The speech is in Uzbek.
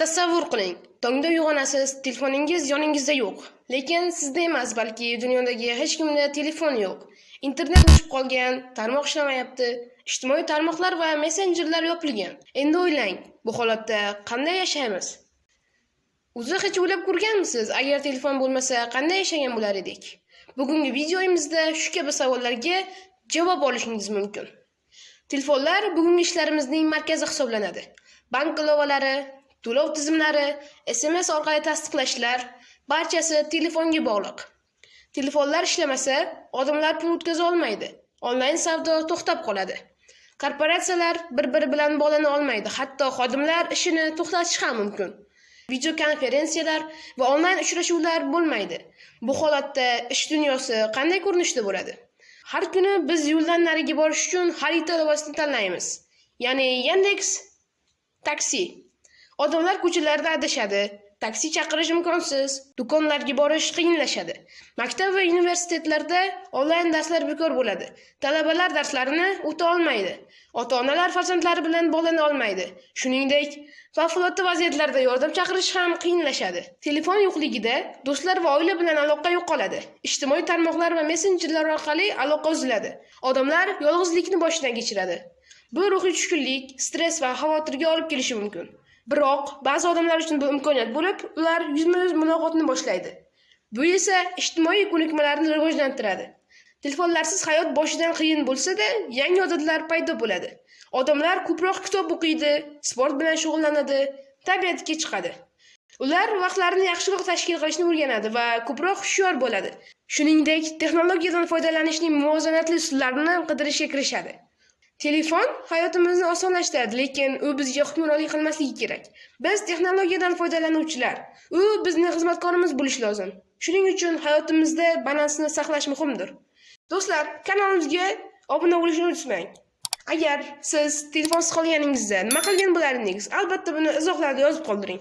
Tasavvur qiling, tongda uyg'onasiz, telefoningiz yoningizda yo'q. Lekin sizda emas, balki dunyodagi hech kimda telefon yo'q. Internet o'chib qolgan, tarmoq ishlamayapti, ijtimoiy tarmoqlar va messenjerlar yopilgan. Endi o'ylang, bu holatda qanday yashaymiz? O'zi hech o'ylab ko'rganmisiz, agar telefon bo'lmasa qanday yashagan bo'lar edik? Bugungi videoyimizda shu kabi savollarga javob olishingiz mumkin. Telefonlar bugungi ishlarimizning markazi hisoblanadi. Bank ilovalari, to'lov tizimlari, SMS orqali tasdiqlashlar, barchasi telefonga bog'liq. Telefonlar ishlamasa, odamlar pul o'tkaza olmaydi. Onlayn savdo to'xtab qoladi. Korporatsiyalar bir-biri bilan bog'lana olmaydi. Hatto xodimlar ishini to'xtatishi ham mumkin. Video konferensiyalar va onlayn uchrashuvlar bo'lmaydi. Bu holatda ish dunyosi qanday ko'rinishda bo'ladi? Har kuni biz yo'ldan nariga borish uchun xarita ilovasini tanlaymiz. Ya'ni Yandex taksi. Odamlar ko'chalarda adashadi, taksi chaqirish imkonsiz, do'konlarga borish qiyinlashadi. Maktab va universitetlarda onlayn darslar bekor bo'ladi. Talabalar darslarini o'ta olmaydi. Ota-onalar farzandlari bilan bog'lana olmaydi. Shuningdek, favqulodda vaziyatlarda yordam chaqirish ham qiyinlashadi. Telefon yo'qligida do'stlar va oila bilan aloqa yo'qoladi. Ijtimoiy tarmoqlar va messenjerlar orqali aloqa uziladi. Odamlar yolg'izlikni boshidan kechiradi. Bu ruhiy tushkunlik, stress va xavotirga olib kelishi mumkin. Biroq, ba'zi odamlar uchun bu imkoniyat bo'lib, ular yuzma-yuz muloqotni boshlaydi. Bu esa ijtimoiy ko'nikmalarni rivojlantiradi. Telefonlarsiz hayot boshidan qiyin bo'lsa-da, yangi odatlar paydo bo'ladi. Odamlar ko'proq kitob o'qiydi, sport bilan shug'ullanadi, tabiatga chiqadi. Ular vaqtlarini yaxshiroq tashkil qilishni o'rganadi va ko'proq hushyor bo'ladi. Shuningdek, texnologiyadan foydalanishning muvozanatli usullarini qidirishga kirishadi. Telefon hayotimizni osonlashtiradi, lekin u bizga hukmronlik qilmasligi kerak. Biz texnologiyadan foydalanuvchilar. U bizning xizmatkorimiz bo'lishi lozim. Shuning uchun hayotimizda balansni saqlash muhimdir. Do'stlar, kanalimizga obuna bo'lishni unutmang. Agar siz telefonsiz qolganingizda nima qilgan bo'lardingiz? Albatta buni izohlarda yozib qoldiring.